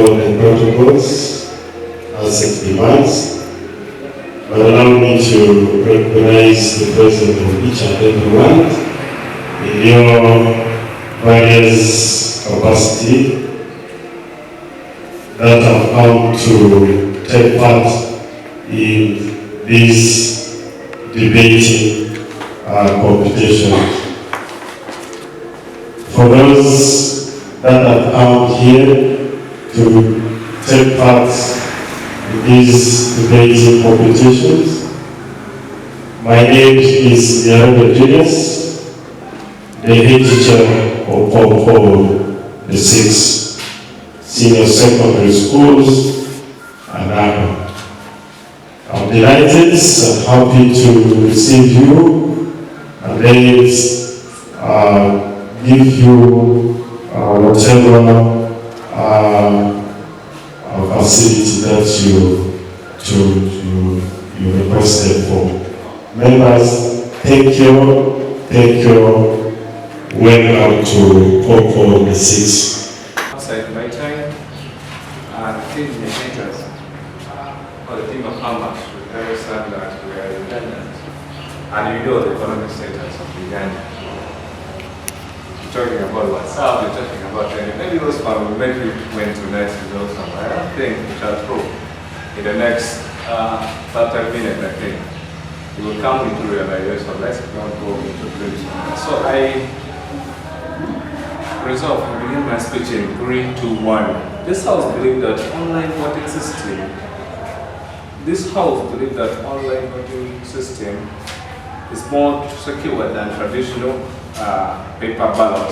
follow the protocols as it demands. But allow me to recognize the presence of each and every one in your various capacity that have come to take part in this debating competition. For those that have come here to take part in these debating competitions, my name is Nwoya District, the head teacher of POPPAVISSA Senior Secondary Schools and Urban. I'm delighted and happy to receive you and then give you whatever facility that you requested for. Members, thank you. Welcome to POPPAVISSA. Outside my time, the team indicators or the team of farmers will understand that we are Ugandans, and you know the economic status of Uganda. You're talking about WhatsApp, you're talking about maybe those farmers will make you went to next results somewhere. I don't think we shall prove in the next 5 minutes, I think. You will come into realization. Let's not go into place. So I resolve to begin my speech in 3, 2, 1. This house believes that online voting system is more secure than traditional paper ballot.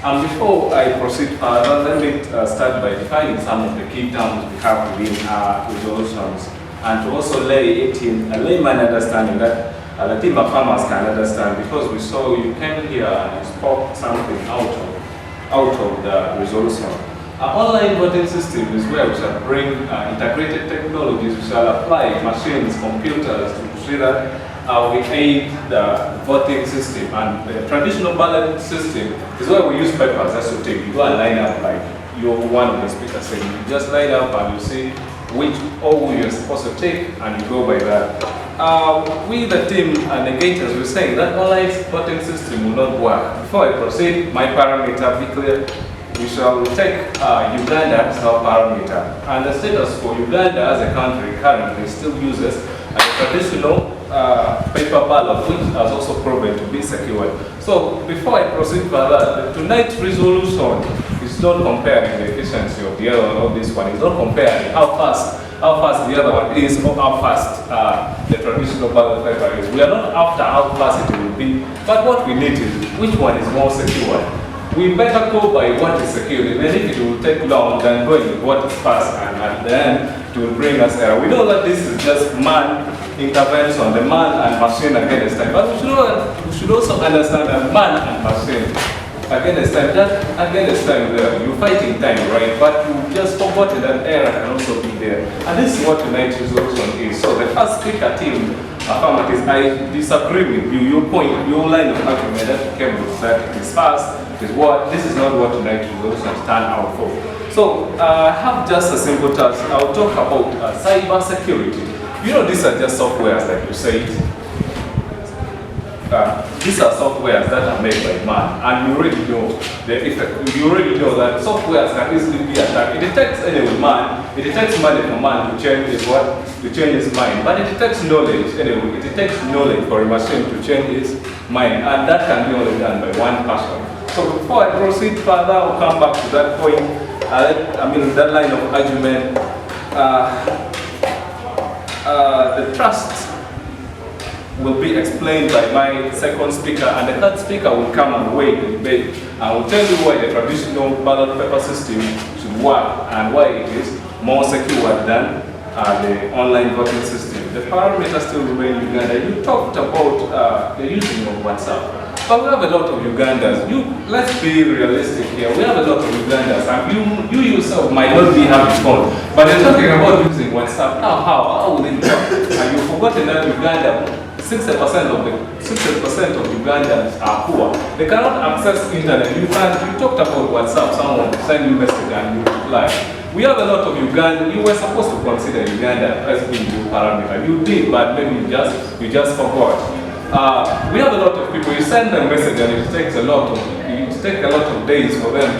And before I proceed further, let me start by defining some of the key terms we have within our resolutions, and to also lay it in a layman understanding that the team of farmers can understand, because we saw you came here and you spoke something out of the resolution. Our online voting system is where we shall bring integrated technologies. We shall apply machines, computers to see that we aid the voting system. And the traditional ballot system is where we use papers just to take. You go and line up like you're one of the speakers saying. You just line up and you see which all you're supposed to take, and you go by that. We, the team negators, were saying that online voting system will not work. Before I proceed, my parameter, be clear. We shall take Uganda as our parameter. And the status for Uganda as a country currently still uses a traditional paper ballot, which has also proven to be secured. So before I proceed further, tonight's resolution is not comparing the efficiency of the other one or this one. It's not comparing how fast the other one is or how fast the traditional ballot paper is. We are not after how fast it will be, but what we need is which one is more secure. We better go by what is secure, even if it will take long than going with what is fast, and at the end it will bring us error. We know that this is just man intervention, the man and machine against time, but we should also understand that man and machine against time, just against time there, you're fighting time, right? But you just forgot that error can also be there. And this is what tonight's resolution is. So the first speaker team, affirmative, I disagree with you. Your point, your line of argument that you came with that it is fast, is what, this is not what tonight's resolution stand out for. So I have just a simple task. I'll talk about cyber security. You know, these are just softwares, like you said. These are softwares that are made by man, and you already know the effect. You already know that softwares can easily be attacked. It detects anyway man. It detects money for man to change his what? To change his mind. But it detects knowledge anyway. It detects knowledge for a machine to change his mind, and that can be only done by one person. So before I proceed further, I'll come back to that point. That line of argument. The trust will be explained by my second speaker, and the third speaker will come and weigh the debate. I will tell you why the traditional ballot paper system should work and why it is more secure than the online voting system. The parameters still remain Uganda. You talked about the using of WhatsApp. But we have a lot of Ugandans. Let's be realistic here. We have a lot of Ugandans, and you yourself might not be having fun. But you're talking about using WhatsApp. Now, how will it work? And you've forgotten that Uganda, 60% of Ugandans are poor. They cannot access internet. You talked about WhatsApp. Someone send you a message and you reply. We have a lot of Uganda. You were supposed to consider Uganda as being your parameter. You did, but maybe you just forgot. We have a lot of people. You send them a message, and it takes a lot of days for them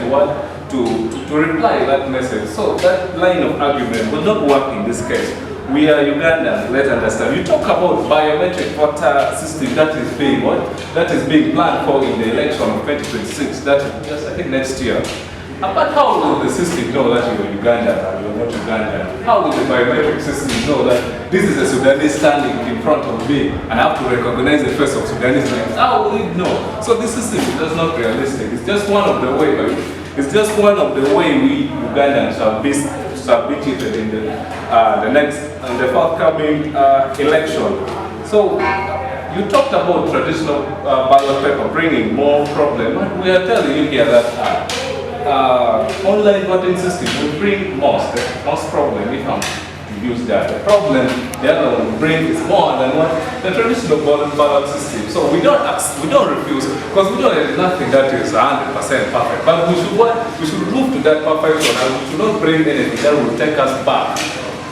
to reply that message. So that line of argument will not work in this case. We are Ugandans. Let's understand. You talk about biometric voter system that is being planned for in the election of 2026. That is just, I think, next year. But how will the system know that you're Ugandan and you're not Ugandan? How will the biometric system know that this is a Sudanese standing in front of me and I have to recognize the face of Sudanese names? How will it know? So this system is just not realistic. It's just one of the way we Ugandans shall be treated in the forthcoming election. So you talked about traditional ballot paper bringing more problems. We are telling you here that online voting system will bring most problem if I'm to use that. The problem the other one will bring is more than what the traditional ballot system. So we don't refuse, because we know there is nothing that is 100% perfect. But we should move to that perfection, and we should not bring anything that will take us back.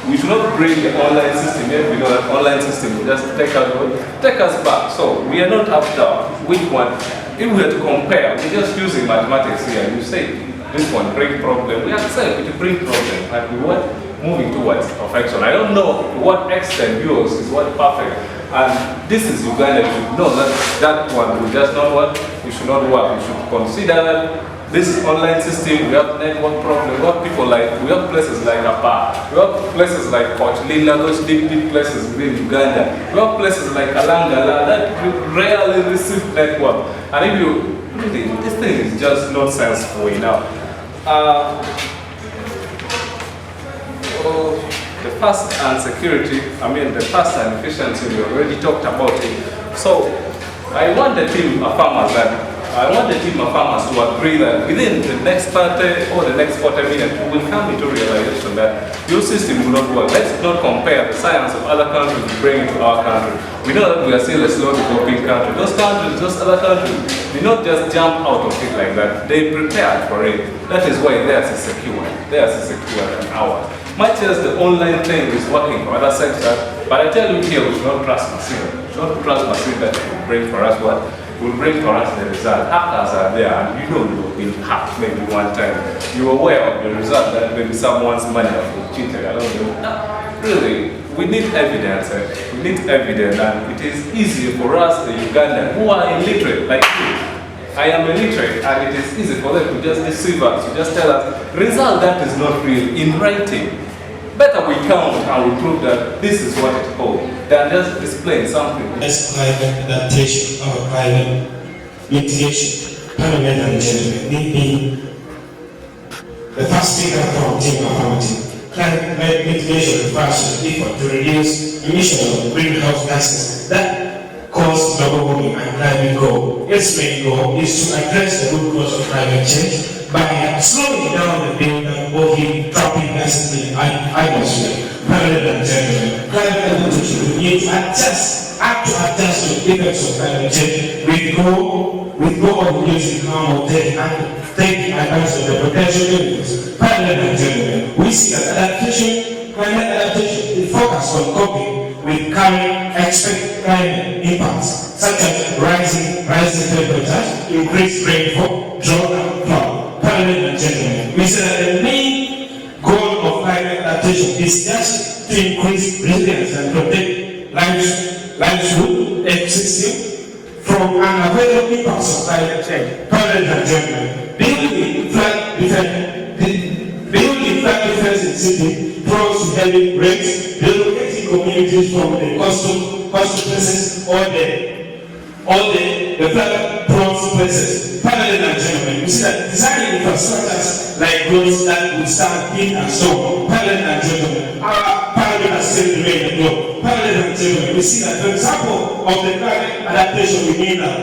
We should not bring the online system here. We know that online system will just take us back. So we are not after which one. If we were to compare, we're just using mathematics here, and you say this one brings problem, we accept it brings problem, and we want moving towards perfection. I don't know to what extent yours is what perfect, and this is Uganda. You should know that one will just not work. You should not work. You should consider that this online system. We have network problem. We have people we have places like Apa. We have places like Port Lila, those deep places within Uganda. We have places like Kalangala that rarely receive network. And if you really, this thing is just nonsenseful enough. The fast and security, the fast and efficiency, we already talked about it. So I want the team of farmers to agree that within the next 30 or the next 40 minutes, we will come into realization that your system will not work. Let's not compare the science of other countries and bring it to our country. We know that we are still a slow developing country. Those other countries, do not just jump out of it like that. They prepared for it. That is why theirs is secure. Theirs is secure than ours. Much as the online thing is working for other sectors, but I tell you here, we should not trust machine. We should not trust machine that will bring for us what? Will bring for us the result. Hackers are there, and you know you've been hacked maybe one time. You're aware of the result that maybe someone's money has been cheated. I don't know. No, really, we need evidence. We need evidence, and it is easy for us, the Ugandans, who are illiterate like you. I am illiterate, and it is easy for them to just deceive us, to just tell us result that is not real in writing. Better we count and we prove that this is what it holds than just displaying something. Let's climate adaptation of climate mitigation, parliament and gentlemen, need be the first thing that from team affirmative. Climate mitigation refers to effort to reduce emissions of greenhouse gases that cause global warming and climate goal. Its main goal is to address the root cause of climate change by slowing down the build up of the dropping gases in the atmosphere. Parallel and gentlemen, climate adaptation will need to adjust to the effects of climate change with goal of reducing harm or taking advantage of the potential benefits. Parallel and gentlemen, we see that climate adaptation is focused on coping with current expected climate impacts such as rising temperatures, increased rainfall, drought and flood. Parliament and gentlemen, we say that the main goal of climate adaptation is just to increase resilience and protect livelihood ecosystem from unavoidable impacts of climate change. Parliament and gentlemen, building flood defense in city prone to heavy rains, relocating communities from the coastal places all the flood-prone places. Parallel and gentlemen, we see that designing infrastructures like roads that would stand heat and storm. Parallel and gentlemen, our parallel has saved the rain and globe. Parallel and gentlemen, we see that, for example, of the climate adaptation we need now.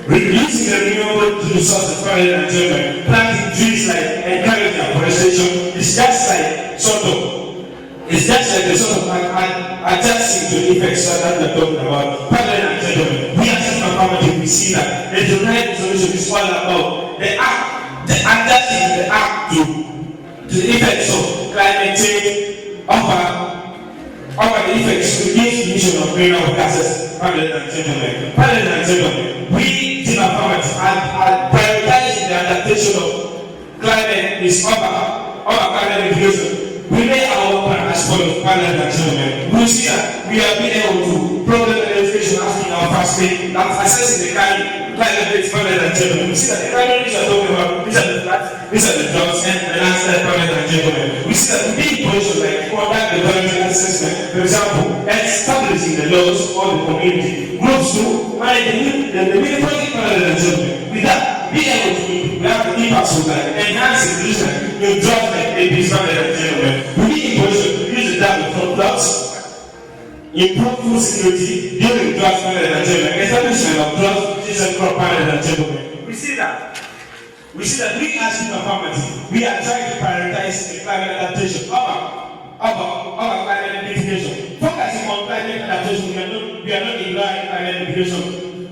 Reducing the renewable resources currently in Nigeria, planting trees like encouraging afforestation is just like it's just like the sort of adjusting to the effects that we're talking about. Parallel and gentlemen, we as a community, we see that the united solution is all about the adjusting the act to the effects of climate change, over the effects to reduce emission of greenhouse gases. Parallel and gentlemen, we team affirmative and prioritizing the adaptation of climate is over climate mitigation. We lay our plan as follows, parallel and gentlemen. We see that we have been able to problem identification asking our first state, that's assessing the climate based parallel and gentlemen. We see that the climate issues are talking about, these are the floods, these are the droughts, and the landslide parallel and gentlemen. We see that we need positions like conduct the environmental assessment, for example, establishing the laws for the community. Groups to manage the military parallel and gentlemen. With that, be able to have the impact of that, enhance the solution, you drop like AB's parallel and gentlemen. We need position to use the data from droughts, improve food security during drought parallel and gentlemen, establishment of drought season crop parallel and gentlemen. We see that we as affirmative, we are trying to prioritize the climate adaptation over climate mitigation. Focusing on climate adaptation, we are not ignoring climate mitigation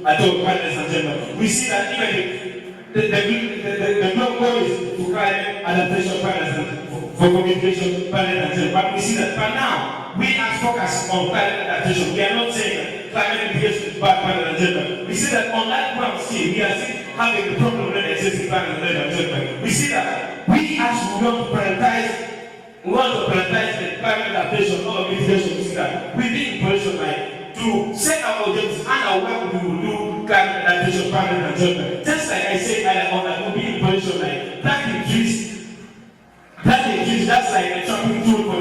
at all, parallels and gentlemen. We see that even the global is to climate adaptation parallels for communication parallel and gentlemen. But we see that for now, we are focused on climate adaptation. We are not saying that climate mitigation is bad parallel and gentlemen. We see that on that ground still, we are still having the problem that exists in parallel and gentlemen. We see that we want to prioritize the climate adaptation or mitigation. We see that we need position like to set our objectives and our work we will do climate adaptation parallel and gentlemen. Just like I said earlier on, that will be in position like planting trees, that's like a trapping tool for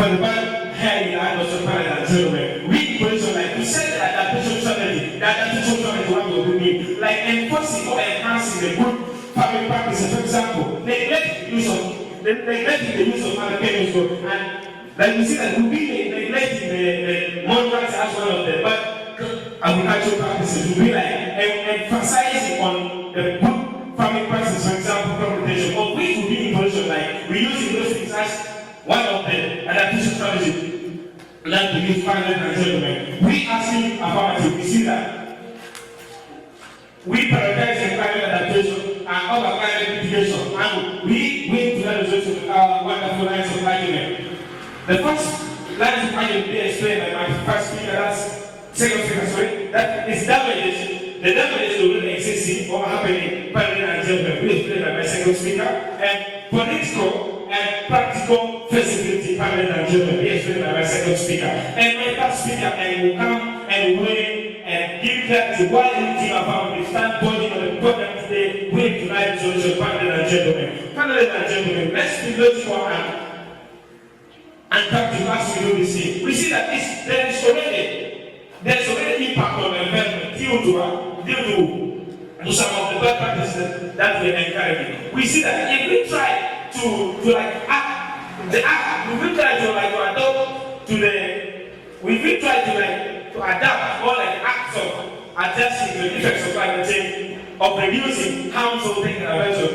the bad hair in the hand of the parallel and gentlemen. We in position like to set the adaptation strategy, what we will need, like enforcing or enhancing the good farming practices. For example, neglecting the use of other chemicals, and like we see that we'll be neglecting the moderate as one of them, but agricultural practices will be like emphasizing on the good farming practices, for example, crop rotation, or which will be in position like reusing those things as one of the adaptation strategies that we use parallel and gentlemen. We asking affirmative, we see that we prioritize the climate adaptation and other climate mitigation, and we win to that resolution with our wonderful lines of argument. The first lines of argument be explained by my first speaker, second speaker, sorry, that is damages. The damages will really exist or happening parallel and gentlemen, be explained by my second speaker, and political and practical feasibility parallel and gentlemen, be explained by my second speaker. And my third speaker will come and weigh and give clarity why we team about the stand body on the problem today, we tonight resolution parallel and gentlemen. Parallel and gentlemen, let's be logical and practical as we do this thing. We see that there's already impact on the environment due to some of the bad practices that we are encouraging. We see that if we try to adapt all like acts of adjusting to the effects of climate change, of reducing harmful things and potential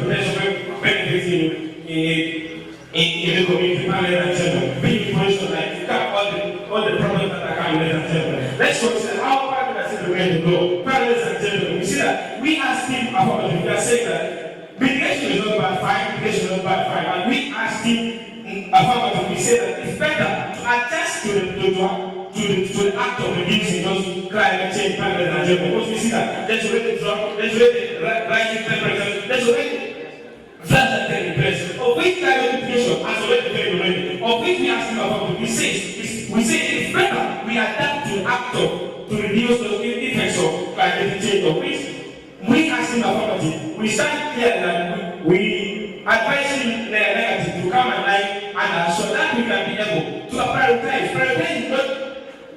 benefits in the community, parallel and gentlemen. Being information like to cap all the problems that are coming and gentlemen. Let's consider how parallel is going to go. Parallels and gentlemen, we see that we are still affordable. We are saying that mitigation is not bad fine, mitigation is not bad fine, and we are still affordable. We say that it's better to adjust to the act of reducing those climate change parallels and gentlemen. Because we see that there's already drop, there's already rising temperatures, there's already floods that take place. Of which climate mitigation has already been already. Of which we are still affordable. We say it's better we adapt to act to reduce those effects of climate change, of which we as in affirmative, we stand here that we advise negative to come and lie and so that we can be able to prioritize. Prioritize is not,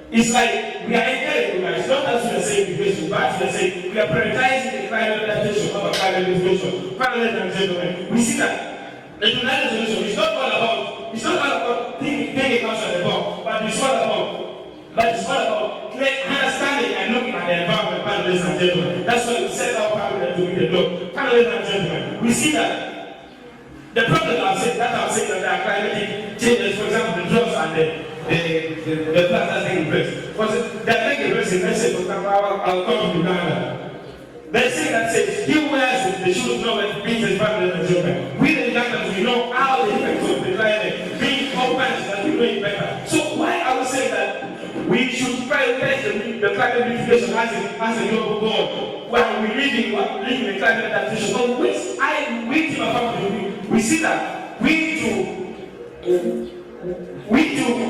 it's like we are encouraging guys, not as we are saying mitigation, but we are saying we are prioritizing the climate adaptation over climate mitigation. Parallel and gentlemen, we see that the United Solution is not all about taking accounts at the box, but it's all about understanding and looking at the environment panelists and gentlemen. That's why we set our panel to read the law. Panelists and gentlemen, we see that the problem I'm saying that there are climatic changes, for example, the drugs and the plants that take place. That take place in, let's say, for example, I'll come to Uganda. They say that says he wears the shoes not like being his family and children. We the Ugandans, we know how the effects of the climate being open that we know it better. So why are we saying that we should prioritize the climate mitigation as a global goal while we living the climate adaptation? But we team of family, we see that we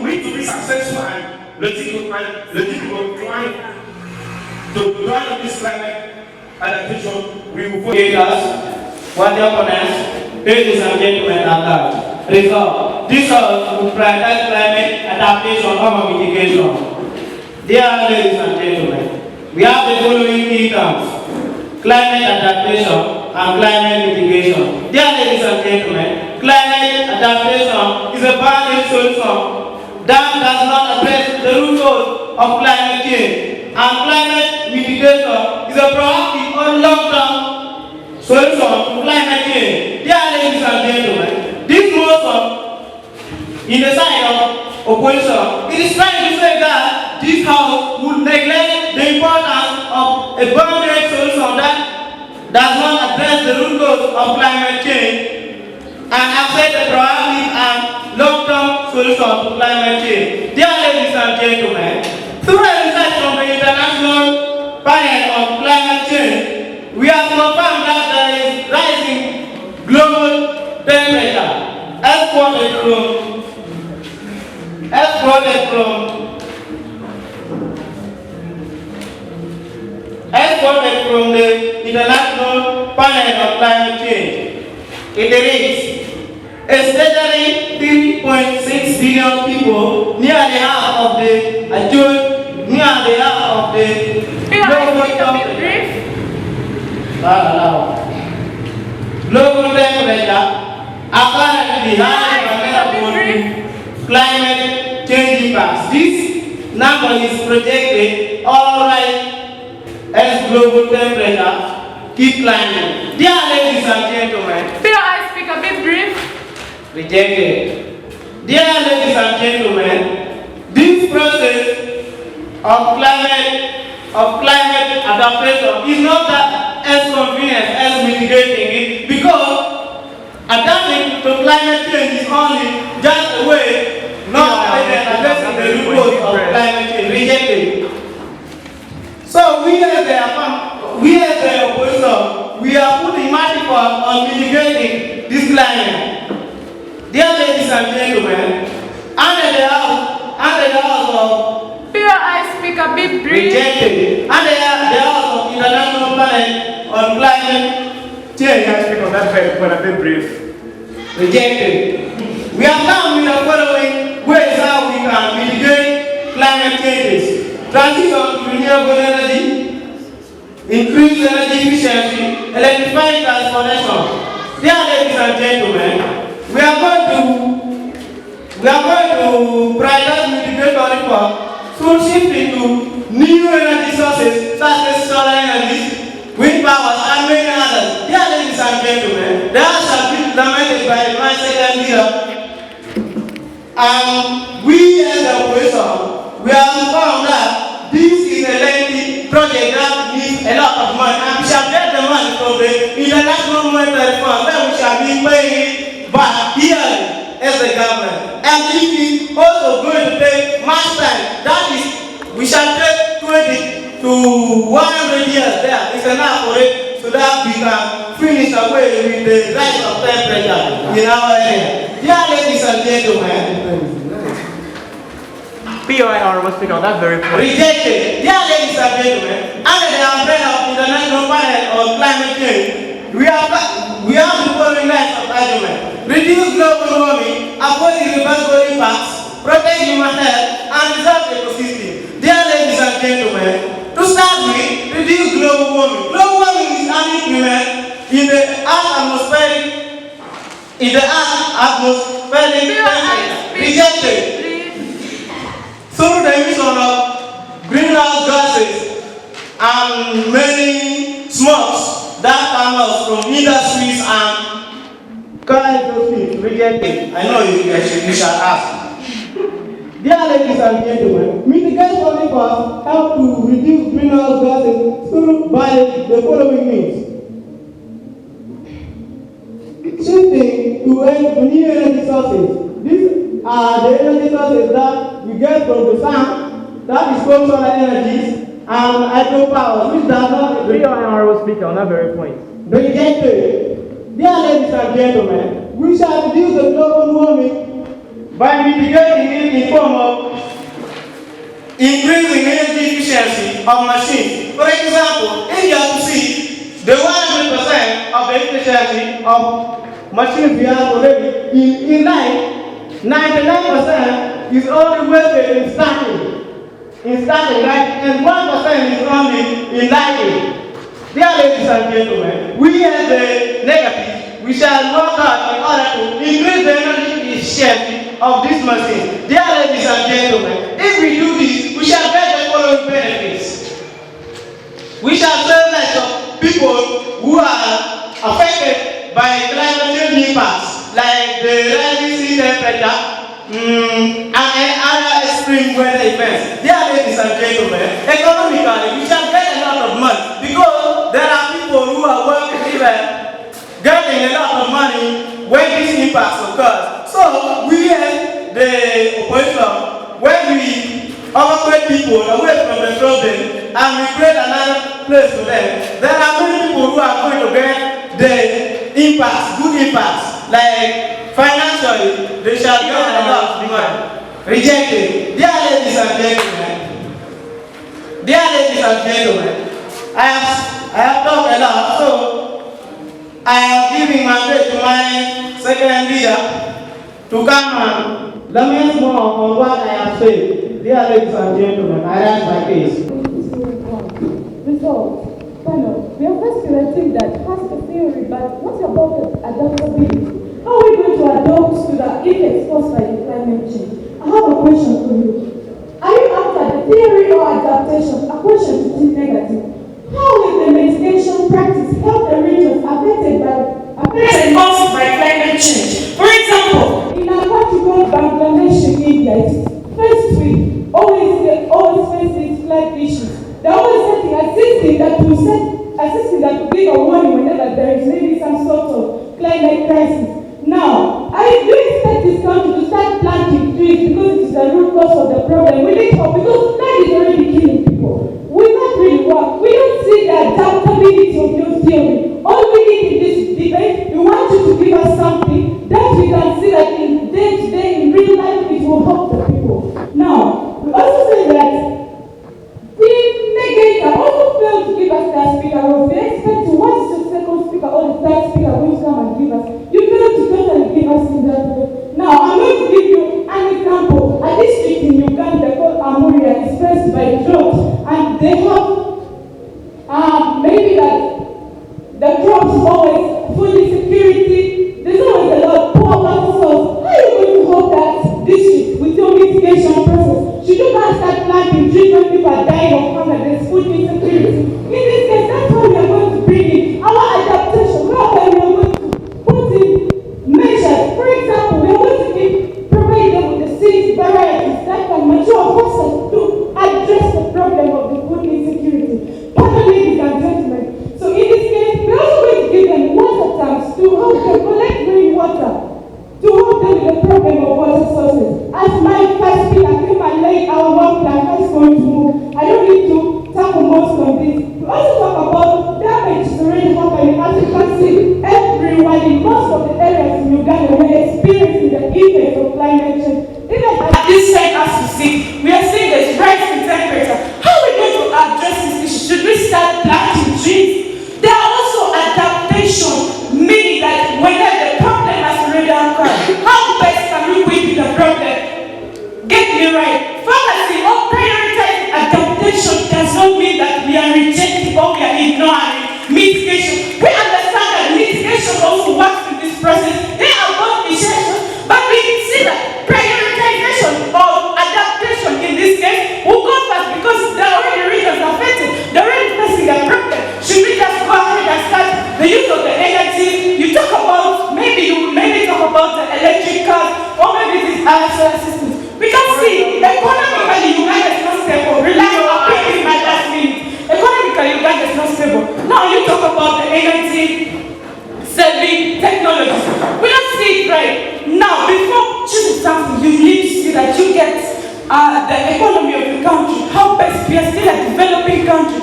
need to be successful and logical trying to drive this climate adaptation. We will what the opponents, ladies and gentlemen at large. Result. This will prioritize climate adaptation over mitigation. Dear ladies and gentlemen, we have the following key terms: climate adaptation and climate mitigation. Dear ladies and gentlemen, climate adaptation is a balanced solution that does not address the root cause of climate change, and climate mitigation is a proactive or long-term solution to climate change. Dear ladies and gentlemen, this motion in the side of opposition, it is trying to say that this House would neglect the importance of a balanced solution that does not address the root cause of climate change and accept a proactive and long-term solution to climate change. Dear ladies and gentlemen, through a research from the International Panel on Climate Change, we have confirmed that there is rising global temperature exported from the International Panel on Climate Change. It reads, a staggering 3.6 billion people, nearly half of the global temperature are currently high climate change impacts. This number is projected all right as global temperature keep climbing. Dear ladies and gentlemen, May I speak a bit brief? Rejected. Dear ladies and gentlemen, this process of climate adaptation is not that as convenient as mitigating it, because adapting to climate change is only just a way not addressing the root cause of climate change. Rejected. So we as the opposition, we are putting much effort on mitigating this climate. Dear ladies and gentlemen, under the house of May I speak a bit brief? rejected, under the house of International Panel on Climate Change, I speak on that point a bit brief. rejected. We have come with the following ways how we can mitigate climate changes: transition to renewable energy, increase energy efficiency, electrifying transportation. Dear ladies and gentlemen, we are going to prioritize mitigation reform through shifting to new energy sources such as solar energy, wind power, and many others. Dear ladies and gentlemen, the house has been implemented by my second leader, and we as the opposition, we have found that this is a lengthy project that needs a lot of money, and we shall get the money from the International Monetary Fund, where we shall be paying it back here as the government. And it is also going to take much time. That is, we shall take 20 to 100 years there. It's enough for it so that we can finish away with the rise of temperature in our area. Dear ladies and gentlemen, POIR was speaking on that very point. rejected. Dear ladies and gentlemen, under the umbrella of the International Panel on Climate Change, we have the following lines of argument: reduce global warming, avoid irreversible impacts, protect human health, and preserve the ecosystem. Dear ladies and gentlemen, to start with, reduce global warming. Global warming is an increment in the Earth's atmospheric temperature. Rejected. Through the emission of greenhouse gases and smokes that come out from industries and rejected. I know you shall ask. Dear ladies and gentlemen, mitigation only costs help to reduce greenhouse gases by the following means. Shifting to new energy sources. These are the energy sources that we get from the sun, that is called solar energies, and hydropower, which does not agree on our speaker on that very point. Rejected. Dear ladies and gentlemen, we shall reduce the global warming by mitigating it in form of increasing energy efficiency of machines. For example, if you have to see the 100% of the efficiency of machines we have already in life, 99% is only wasted in starting, right? And 1% is only in lighting. Dear ladies and gentlemen, we as the negative, we shall work hard in order to increase the energy efficiency of this machine. Dear ladies and gentlemen, if we do this, we shall get the following benefits. We shall save lives of people who are affected by climate change impacts, like the rising sea temperature, and other extreme weather events. Dear ladies and gentlemen, economically, we shall get a lot of money because there are people who are working even getting a lot of money when these impacts occur. So we as the opposition, when we evacuate people away from the problem and we create another place for them, there are many people who are going to get the impacts, good impacts, like financially, they shall get a lot of money. Rejected. Dear ladies and gentlemen, I have talked a lot, so I am giving my way to my second leader to come and lament more on what I have said. Dear ladies and gentlemen, I ask my case. Result. Panel, we are first correcting that has the theory, but what about the adaptability? How are we going to adapt to the effects caused by the climate change? I have a question for you. Are you after the theory or adaptation? A question to think negative. How will the mitigation practice help the regions affected caused by climate change? For example, in a particular Bangladesh in India, first week, always face these flood issues. They're always assisting that to give a warning whenever there is maybe some sort of climate crisis. Now, I do expect this country to start planting trees because it is the root cause of the problem. We need help because flood is already killing people. Will that really work? We don't see the adaptability of your theory. All we need in this debate, we want you to give us something that we can see that in day-to-day, in real life, it will help the people. Now, we also say that the negator also failed to give us their speaker role. They expect to watch the second speaker or the third speaker going to come and give us. You failed to totally give us in that way. Now, I'm going to give you an example. A district in Uganda called Amuria is faced by drought, and they have maybe that the crops always food insecurity. There's always a lot of poor water source. How are you going to hold that district with your mitigation process? Should you guys start planting trees when people are dying of hunger? There's food insecurity. In this case, that's why we are going to bring in our adaptation. Whereby we are going to put in measures. For example, we are going to provide them with the seed varieties that can mature faster to address the problem of the food insecurity. Pardon, ladies and gentlemen. So in this case, we are also going to give them water tanks to help them collect rainwater, to help them with the problem of water sources. As my first speaker came and laid our work plan, how it's going to move, I don't need to tackle most of this. We also talk about damage is already happening. As you can see, everyone in most of the areas in Uganda were experiencing the effects of climate change. Even at this time as we see, we are seeing this rising temperature. How are we going to address this issue? Should we start planting trees? There are also adaptation, meaning that whenever the problem has already occurred, how best can we quit the problem? Get me right. Pharmacy or prioritizing adaptation does not mean that we are rejecting or we are ignoring mitigation. We understand that mitigation also works in this process. They are both essential, but we see that prioritization of adaptation in this case will go first because there are already regions affected. They're already facing a problem. Should we just go solar systems. We can see economically Uganda is not stable. Relying on people in my last minute. Economically Uganda is not stable. Now you talk about the energy saving technologies. We don't see it right. Now, before choosing something, you need to see that you get the economy of the country. How best we are still a developing country.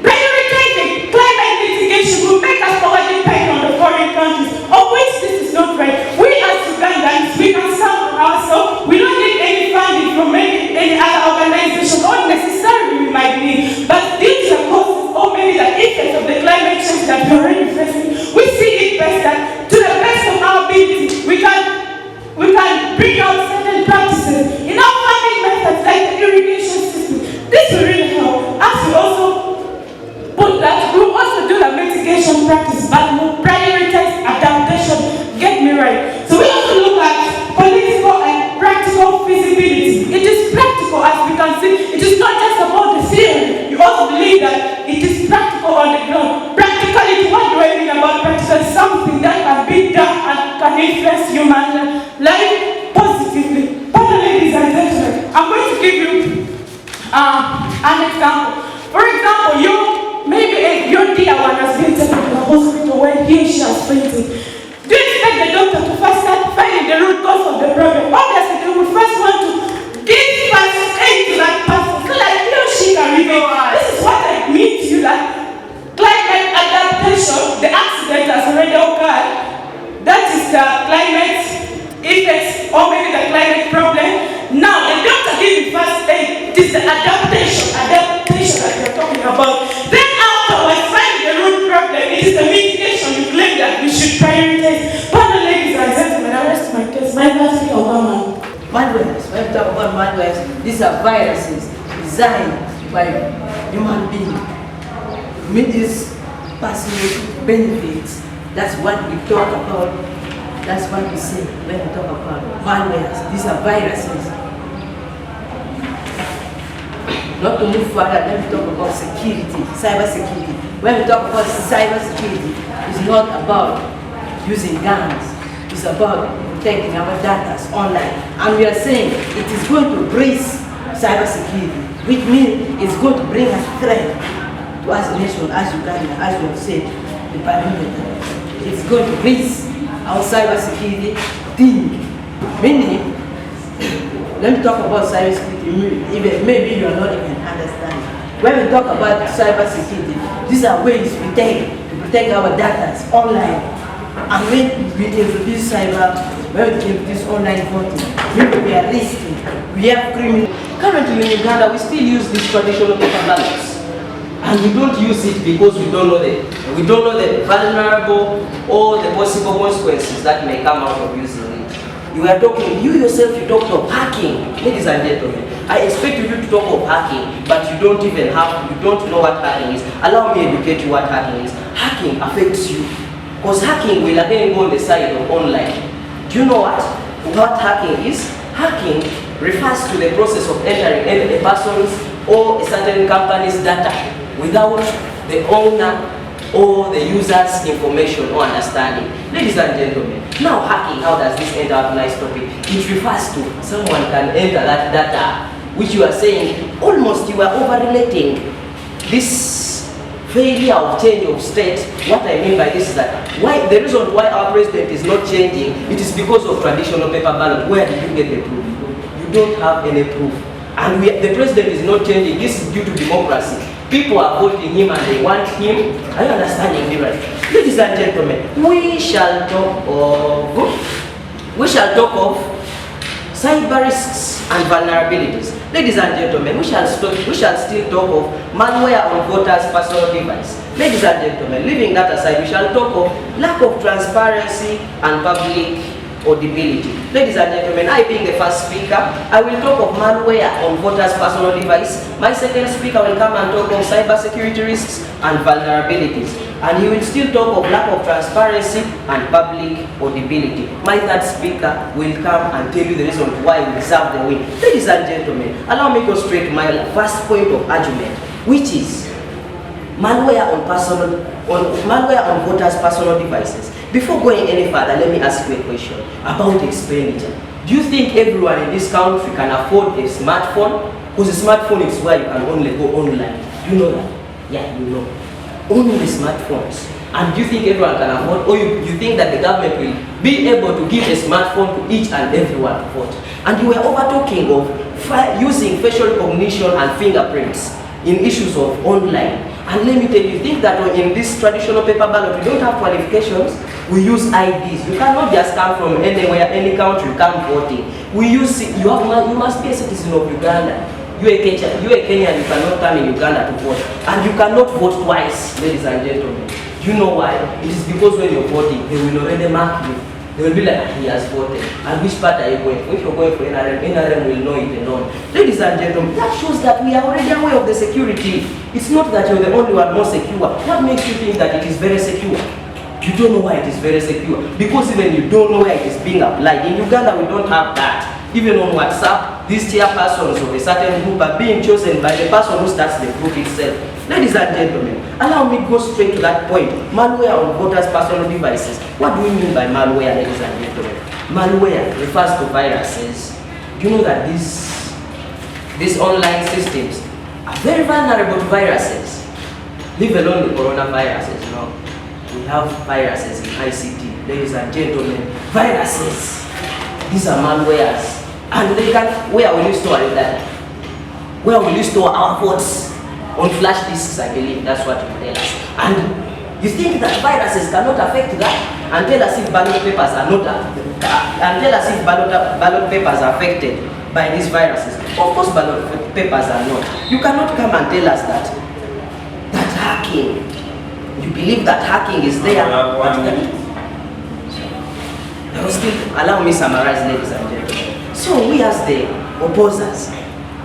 Prioritizing climate mitigation will make us over-depend on the foreign countries, of which this is not right. We as Ugandans, we can serve ourselves. We don't need any funding from any other organization, or necessarily we might need. But due to the causes or maybe the effects of the climate change that we're already facing, we see it best that to the best of our ability, we can bring out certain practices in our farming methods like the irrigation system. This will really help. As we also put that, we will also do the mitigation practice, but we'll prioritize adaptation. Get me right. So we also look at political and practical feasibility. It is practical, as we can see. It is not just about the theory. You also believe that it is practical on the ground. Practicality, what do I mean about practical? Something that can be done and can influence human life positively. But ladies and gentlemen, I'm going to give you an example. For example, maybe your dear one has been taken to the hospital when he or she has fainted. Do you expect the doctor to first start finding the root cause of the problem? Obviously, they will first want to give first aid to that person so that he or she can remain. This is what I mean to you, that climate adaptation, the accident has already occurred. That is the climate effects, or maybe the climate problem. Now, the doctor gives first aid. It is the adaptation that we are talking about. Then afterwards, finding the root problem, it is the mitigation you claim that we should prioritize. Pardon, ladies and gentlemen, I rest my case. My name is Obama. Malwares, when we talk about malwares, these are viruses designed by human beings. With these personal benefits, that's what we talk about. That's what we say when we talk about malwares. These are viruses. Not to move further, let me talk about security, cyber security. When we talk about cyber security, it's not about using guns. It's about protecting our data online. And we are saying it is going to breach cyber security, which means it's going to bring us threat to us nation, as Uganda, as you have said, the parliament. It's going to breach our cyber security thing. Meaning, let me talk about cyber security, even maybe you are not even understanding. When we talk about cyber security, these are ways we take to protect our data online. And when we introduce when we introduce online voting, we are risking. We have criminal. Currently in Uganda, we still use these traditional paper ballots. And we don't use it because we don't know the vulnerable or the possible consequences that may come out of using it. You are talking, you yourself, you talked of hacking. Ladies and gentlemen, I expect you to talk of hacking, but you don't know what hacking is. Allow me to educate you what hacking is. Hacking affects you. Because hacking will again go on the side of online. Do you know what hacking is? Hacking refers to the process of entering a person's or a certain company's data without the owner or the user's information or understanding. Ladies and gentlemen, now hacking, how does this enter up nice topic? It refers to someone can enter that data, which you are saying, almost you are over-relating this failure of change of state. What I mean by this is that the reason why our president is not changing, it is because of traditional paper ballot. Where did you get the proof? You don't have any proof. And the president is not changing. This is due to democracy. People are voting him and they want him. Are you understanding me right? Ladies and gentlemen, we shall talk of cyber risks and vulnerabilities. Ladies and gentlemen, we shall still talk of malware on voters' personal device. Ladies and gentlemen, leaving that aside, we shall talk of lack of transparency and public audibility. Ladies and gentlemen, I being the first speaker, I will talk of malware on voters' personal device. My second speaker will come and talk of cybersecurity risks and vulnerabilities. And he will still talk of lack of transparency and public audibility. My third speaker will come and tell you the reason why we deserve the win. Ladies and gentlemen, allow me to go straight to my first point of argument, which is malware on voters' personal devices. Before going any further, let me ask you a question about expenditure. Do you think everyone in this country can afford a smartphone? Because a smartphone is where you can only go online. You know that? Yeah, you know. Only smartphones. And do you think everyone can afford, or you think that the government will be able to give a smartphone to each and everyone to afford? And you were over talking of using facial recognition and fingerprints in issues of online. And let me tell you, think that in this traditional paper ballot, we don't have qualifications. We use IDs. You cannot just come from anywhere, any country, come voting. We use, you must be a citizen of Uganda. You are Kenyan, you cannot come in Uganda to vote. And you cannot vote twice, ladies and gentlemen. Do you know why? It is because when you're voting, they will already mark you. They will be like, he has voted. And which part are you going for? If you're going for NRM, NRM will know it alone. Ladies and gentlemen, that shows that we are already aware of the security. It's not that you're the only one more secure. What makes you think that it is very secure? You don't know why it is very secure. Because even you don't know where it is being applied. In Uganda, we don't have that. Even on WhatsApp, these chairpersons of a certain group are being chosen by the person who starts the group itself. Ladies and gentlemen, allow me to go straight to that point. Malware on voters' personal devices. What do we mean by malware, ladies and gentlemen? Malware refers to viruses. Do you know that these online systems are very vulnerable to viruses? Leave alone the coronaviruses, you know. We have viruses in ICT, ladies and gentlemen. Viruses. These are malwares. And they can, where will you store that? Where will you store our votes? On flash disks, I believe. That's what you tell us. And you think that viruses cannot affect that? And tell us if ballot papers are not, and tell us if ballot papers are affected by these viruses. Of course, ballot papers are not. You cannot come and tell us that hacking. You believe that hacking is there. Still, allow me to summarize, ladies and gentlemen. So we as the opposers,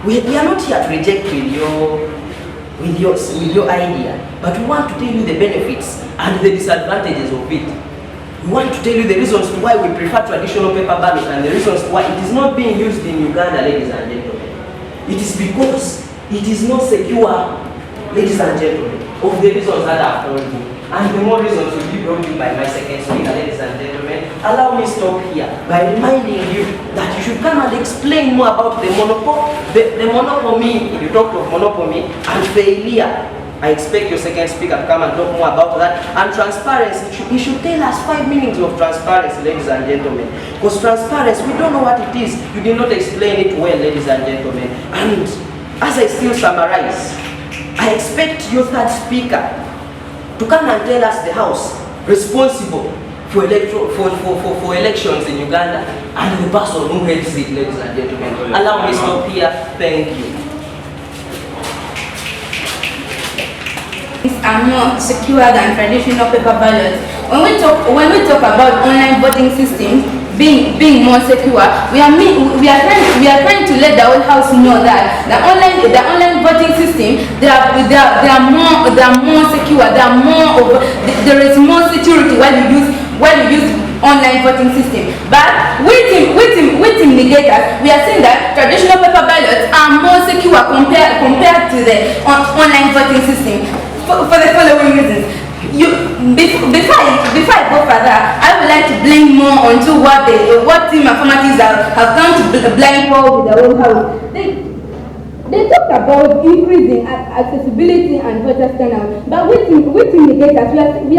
we are not here to reject with your idea, but we want to tell you the benefits and the disadvantages of it. We want to tell you the reasons why we prefer traditional paper ballot and the reasons why it is not being used in Uganda, ladies and gentlemen. It is because it is not secure, ladies and gentlemen, of the reasons that I have told you. And the more reasons will be brought to you by my second speaker, ladies and gentlemen. Allow me to stop here by reminding you that you should come and explain more about the monopoly, if you talk of monopoly, and failure. I expect your second speaker to come and talk more about that. And transparency, he should tell us 5 meanings of transparency, ladies and gentlemen. Because transparency, we don't know what it is. You did not explain it well, ladies and gentlemen. And as I still summarize, I expect your third speaker to come and tell us the House responsible for elections in Uganda and the person who heads it, ladies and gentlemen. Allow me to stop here. Thank you. Are more secure than traditional paper ballots. When we talk about online voting systems being more secure, we are trying to let the whole house know that the online voting system they are more secure. There is more security when you use online voting system. But with indicators, we are saying that traditional paper ballots are more secure compared to the online voting system. For the following reasons. Before I go further, I would like to blame more onto what team affirmatives have come to blame for with the whole house. They talked about increasing accessibility and voter turnout, but with indicators, we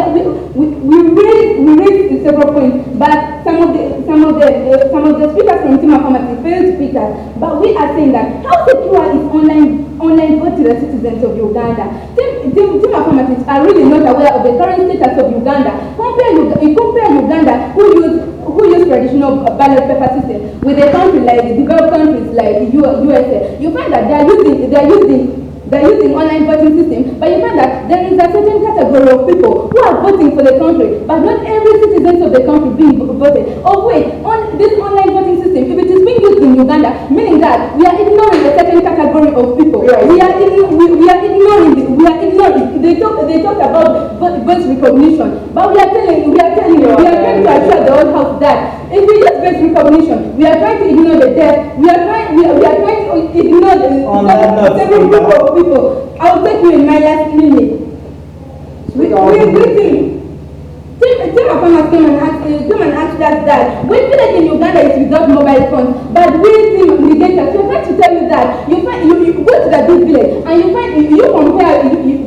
raised several points. But some of the speakers from team affirmative failed speakers. But we are saying that how secure is online vote to the citizens of Uganda? Team affirmatives are really not aware of the current status of Uganda. Compare Uganda, who use traditional ballot paper system, with a country like the developed countries like the USA. You find that they are using online voting system, but you find that there is a certain category of people who are voting for the country, but not every citizen of the country being voted. Oh wait, on this online voting system, if it is being used in Uganda, meaning that we are ignoring a certain category of people. Right. We are ignoring. They talk about voice recognition, but we are trying to assure the whole house that if we use voice recognition, we are trying to ignore the deaf. We are trying to ignore the several group of people. I will take you in my last minute. We think team of farmers came and asked us that when village in Uganda is without mobile phones, but we in Nigeria, so I'm trying to tell you that you go to the big village and you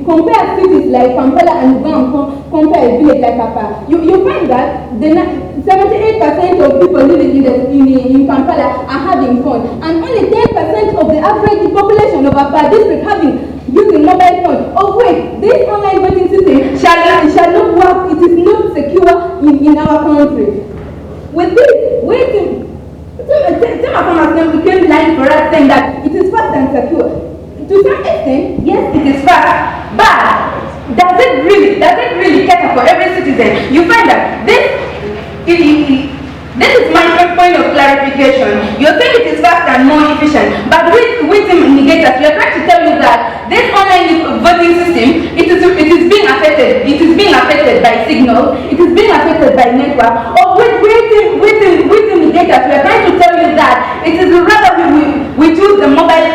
compare cities like Kampala and compare a village like Papa. You find that 78% of people living in Kampala are having phones, and only 10% of the average population of Papa district using mobile phones. Of which this online voting system shall not work. It is not secure in our country. With this, some of them became lying for us, saying that it is fast and secure. To some extent, yes, it is fast, but does it really cater for every citizen? You find that this is my point of clarification. You're saying it is fast and more efficient, but with indicators, we are trying to tell you that this online voting system, it is being affected. It is being affected by signal. It is being affected by network. Or with indicators, we are trying to tell you that it is rather we choose the mobile.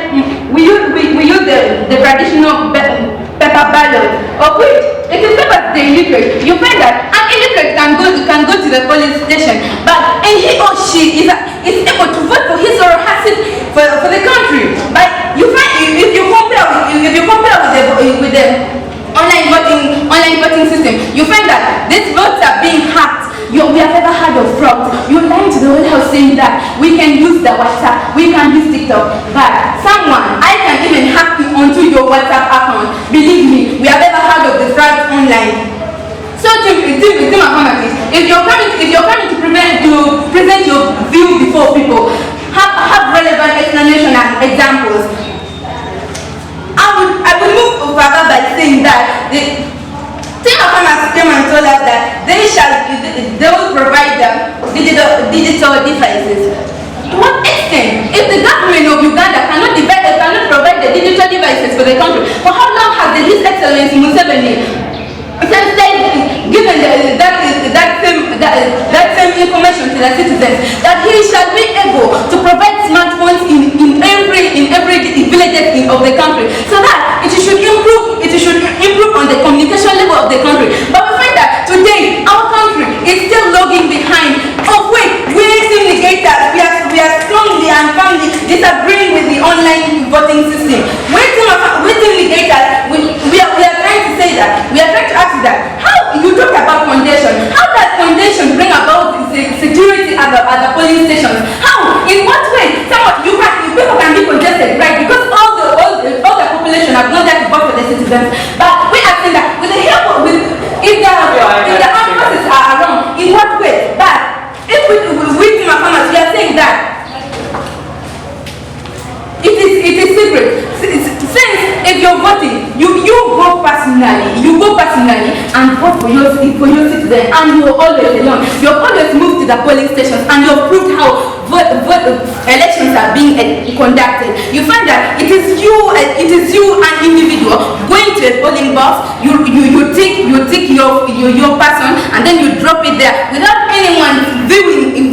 We use the traditional paper ballot, of which it is not as the illiterate. You find that an illiterate can go to the police station, but he or she is able to vote for his or her seat for the country. But you find if you compare with the online voting system, you find that these votes are being hacked. We have ever heard of fraud. You're lying to the White House saying that we can use the WhatsApp, we can use TikTok, but I can even hack you onto your WhatsApp account. Believe me, we have ever heard of the fraud online. So if you're coming to present your view before people, have relevant explanation and examples. I will move further by saying that the Team of Farmers came and told us that they will provide them digital devices. To what extent? If the government of Uganda cannot provide the digital devices for the country, for how long has His Excellency Museveni given that same information to the citizens, that he shall be able to provide smartphones in every villages of the country, so that it should improve on the communication level of the country. But we find that today our country is still lagging behind. Of which we indicators, we are strongly and firmly disagreeing with the online voting system. With indicators, we are trying to say that, we are trying to ask that, how you talk about foundation, how does foundation bring about security at the police stations? How? In what way? People can be congested, right? Because all the population have not yet voted for the citizens. But we are saying that with the help if the armed forces are around, in what way? But if we farmers, we are saying that it is secret. Since if you're voting, you go personally and vote for your citizen, and you're always alone. You always move to the polling stations, and you've proved how elections are being conducted. You find that it is you, an individual, going to a polling box. You tick your person, and then you drop it there without anyone viewing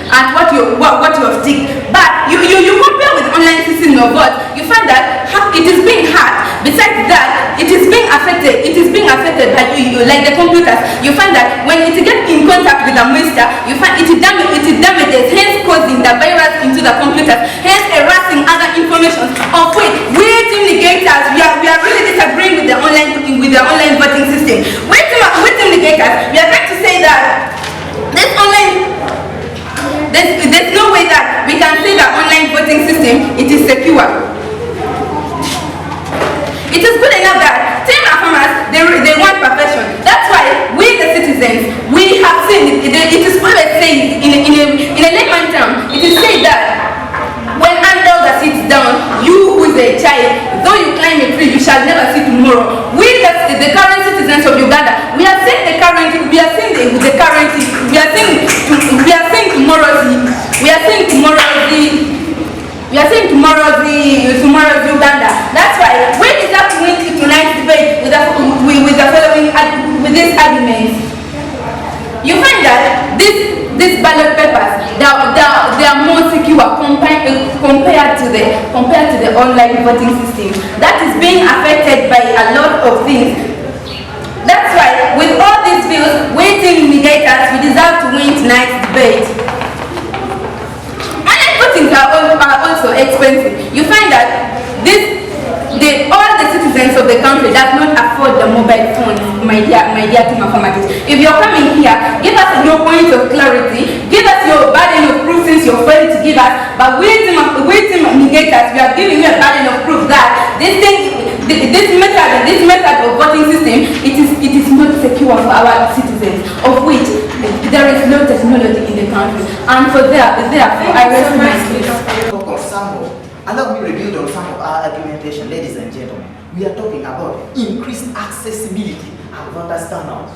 at what you have ticked. But you compare with online system of vote, you find that it is being hacked. Besides that, it is being affected. It is being affected by like the computers. You find that when it gets in contact with the moisture, you find it damages, hence causing the virus into the computers, hence erasing other information. Of which we indicators, we are really disagreeing with the online voting system. With indicators, we are trying to say that this online. There's no way that we can say that online voting system it is secure. It is good enough that team farmers they want perfection. That's why we the citizens we have seen it is always saying in a layman term, it is said that when an elder sits down, you who is a child, though you climb a tree, you shall never see tomorrow. We the current citizens of Uganda, we are seeing tomorrow's Uganda. That's why we deserve to win tonight's debate with these arguments. You find that these ballot papers they are more secure compared to the online voting system that is being affected by a lot of things. That's why with all these bills waiting mitigators, we deserve to win tonight's debate. Online voting are also expensive. You find that all the citizens of the country does not afford the mobile phones, my dear team of mathematics. If you're coming here, give us your point of clarity, give us your burden of proof since you're ready to give us. But we team negators, we are giving you a burden of proof that this method of voting system, it is not secure for our citizens, of which there is no technology in the country. And therefore, I rest my case. Allow me to rebuild on some of our argumentation, ladies and gentlemen. We are talking about increased accessibility and voter turnout.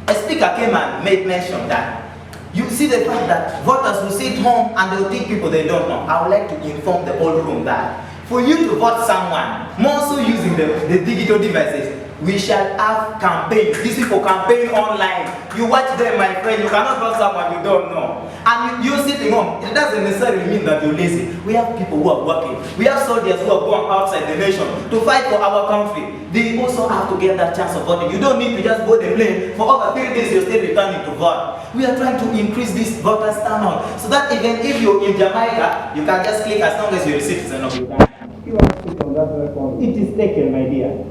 A speaker came and made mention that you see the fact that voters will sit home and they will think people they don't know. I would like to inform the whole room that for you to vote someone, more so using the digital devices, we shall have campaigns. These people campaign online. You watch them, my friend, you cannot vote someone you don't know. And you're sitting home. It doesn't necessarily mean that you're lazy. We have people who are working. We have soldiers who are going outside the nation to fight for our country. They also have to get that chance of voting. You don't need to just go the plane. For over 3 days, you're still returning to vote. We are trying to increase this voters turnout so that even if you're in Jamaica, you can just click as long as you're a citizen of Uganda. You are speaking on that record. It is taken, my dear.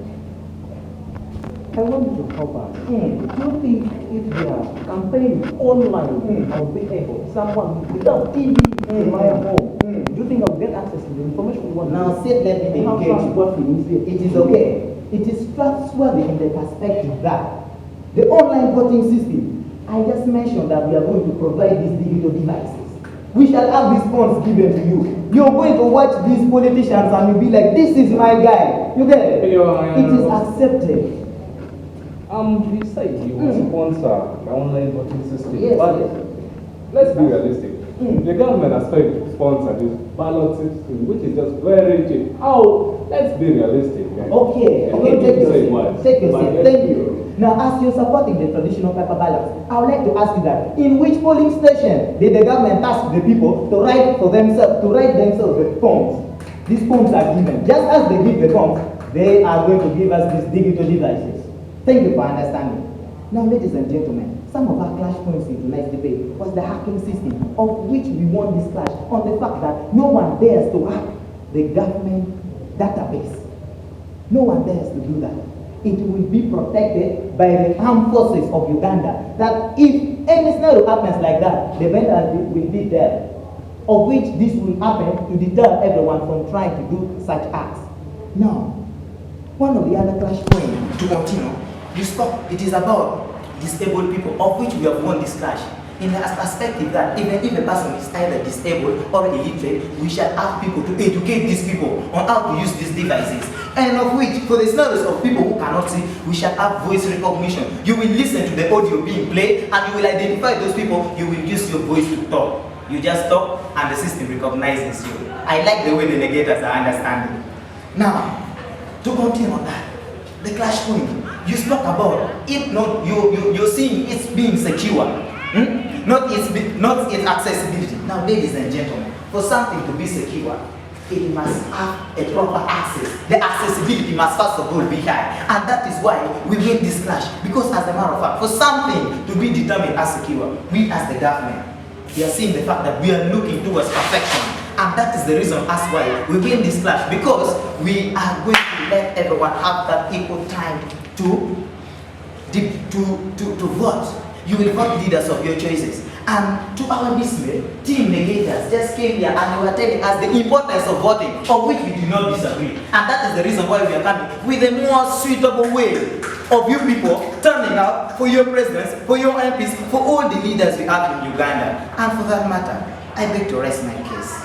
I want you to help us. Do you think if we are campaigning online, I'll be able, someone without TV in my home, do you think I'll get access to the information we want? Now, sit, let me engage you. It is okay. It is trustworthy in the perspective that the online voting system, I just mentioned that we are going to provide these digital devices. We shall have these phones given to you. You're going to watch these politicians and you'll be like, this is my guy. You get it? It is accepted. You said you will sponsor the online voting system. Yes, but yes. let's be realistic. The government has tried to sponsor this ballot system, which is just very cheap. How? Let's be realistic. Okay, take your seat. Thank you. Now, as you're supporting the traditional paper ballots, I would like to ask you that in which polling station did the government ask the people to write themselves the forms? These forms are given. Just as they give the forms, they are going to give us these digital devices. Thank you for understanding. Now, ladies and gentlemen, some of our clash points in tonight's debate was the hacking system, of which we won this clash on the fact that no one dares to hack the government database. No one dares to do that. It will be protected by the armed forces of Uganda. That if any scenario happens like that, the vendor will be there. Of which this will happen to deter everyone from trying to do such acts. Now, one of the other clash points to continue. You stop. It is about disabled people, of which we have won this clash. In the perspective that even if a person is either disabled or illiterate, we shall have people to educate these people on how to use these devices. And of which, for the scenarios of people who cannot see, we shall have voice recognition. You will listen to the audio being played and you will identify those people. You will use your voice to talk. You just talk and the system recognizes you. I like the way the negators are understanding. Now, to continue on that, the clash point. You spoke about it not you're seeing it's being secure, not its accessibility. Now, ladies and gentlemen, for something to be secure, it must have a proper access. The accessibility must first of all be high, and that is why we made this clash. Because as a matter of fact, for something to be determined as secure, we as the government, we are seeing the fact that we are looking towards perfection. And that is the reason as why we win this clash, because we are going to let everyone have that equal time to vote. You will vote leaders of your choices. And to our dismay, team negators just came here and they were telling us the importance of voting, of which we do not disagree. And that is the reason why we are coming with a more suitable way of you people turning out for your presidents, for your MPs, for all the leaders we have in Uganda. And for that matter, I beg to rest my case.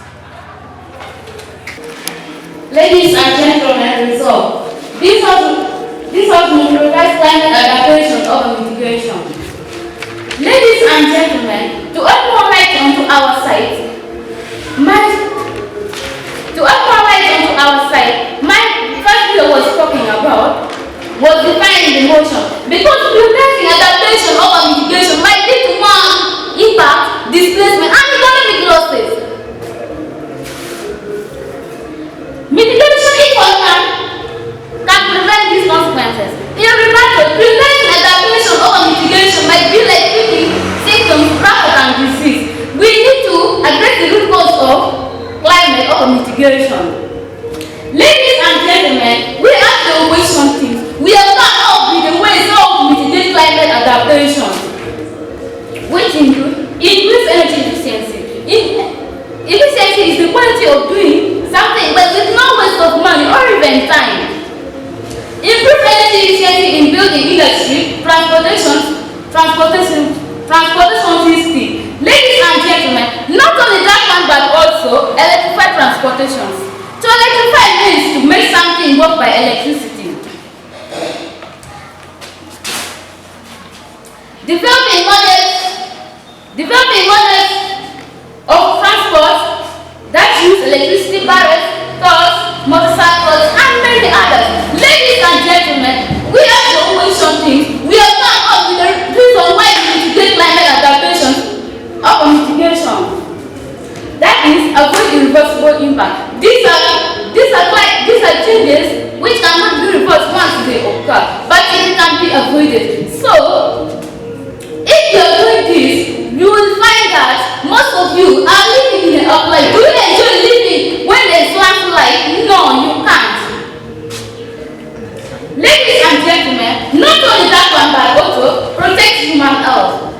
Ladies and gentlemen, resolve. This has been revised climate adaptation or mitigation. Ladies and gentlemen, to add more light onto our site, my first video was talking about was defining the motion, because reversing adaptation or mitigation might lead to more impact, displacement, and economic losses. Mitigation, if one can prevent mitigation. Ladies and gentlemen, we have to always something. We have come up with the ways how to mitigate climate adaptation, which include increased energy efficiency. Efficiency is the quality of doing something but with no waste of money or even time. Improve energy efficiency in building industry, transportation system. Ladies and gentlemen, not only that one but also electrified transportations. To electrify means to make something work by electricity. Developing models of transport that use electricity barriers, cars, motorcycles, and many others. Ladies and gentlemen, we have to always something. We have come up with the reason why we mitigate climate adaptation or mitigation. That is avoid irreversible impact. These are changes which cannot be reversed once they occur, but it can be avoided. So, if you are doing this, you will find that most of you are living in an uplight. Do you enjoy living when there's light? No, you can't. Ladies and gentlemen, not only that one, but also protect human health.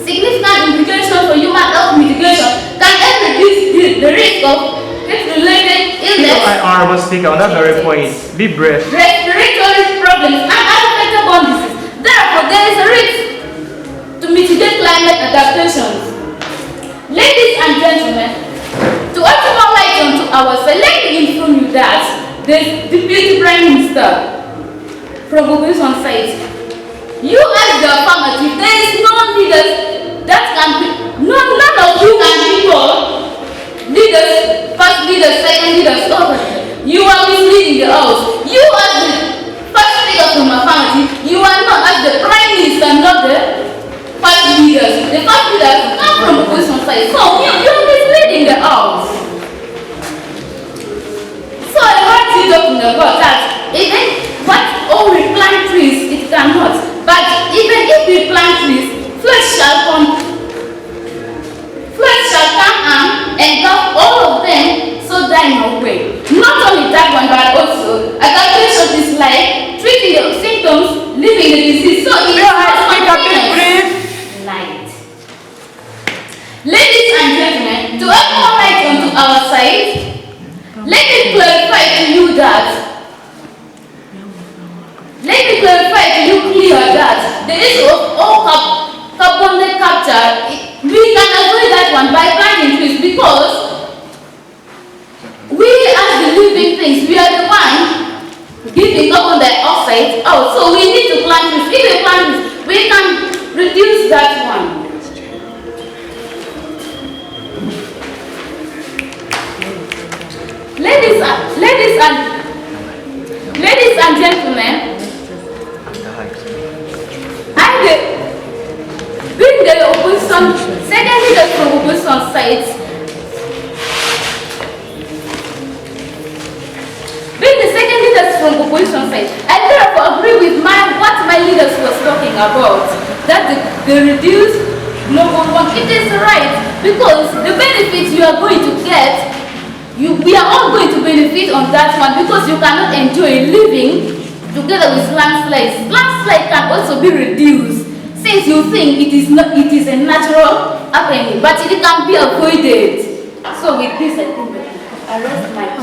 Significant implications for human health mitigation can help reduce the risk of health-related illness. Honorable Speaker, on that very point, be brief. Respiratory problems and unaffected bone disease. Therefore, there is a risk to mitigate climate adaptations. Ladies and gentlemen, to also more light onto ourselves, let me inform you that the Deputy Prime Minister from Opposition says, you as the affirmative, there is no leaders that can be, none of you can be called leaders, first leaders, second leaders, you are misleading the house. You as the first speaker from affirmative, you are not as the Prime Minister, not the first leaders. The first leaders come from opposition side, so you are misleading the house. So I want you talking about that, even we plant trees, it cannot. But even if we plant trees, flesh shall come and engulf all of them, so die no way. Not only that one, but also adaptation is like treating the symptoms, living the disease. So it is light. Ladies and gentlemen, to add more light onto our side, let me clarify to you that. Let me clarify to you clear that the issue of all carbon capture, we can avoid that one by planting trees, because we as the living things, we are the one giving carbon dioxide out. So we need to plant trees. If we plant trees, we can reduce that one. Ladies and gentlemen, being the opposition, second leaders from opposition sides, I therefore agree with what my leaders was talking about, that the reduced global warming, it is right, because the benefits you are going to get, we are all going to benefit on that one, because you cannot enjoy living together with landslides. Landslide can also be reduced, since you think it is a natural happening, but it can be avoided. So with this, I think I rest my case.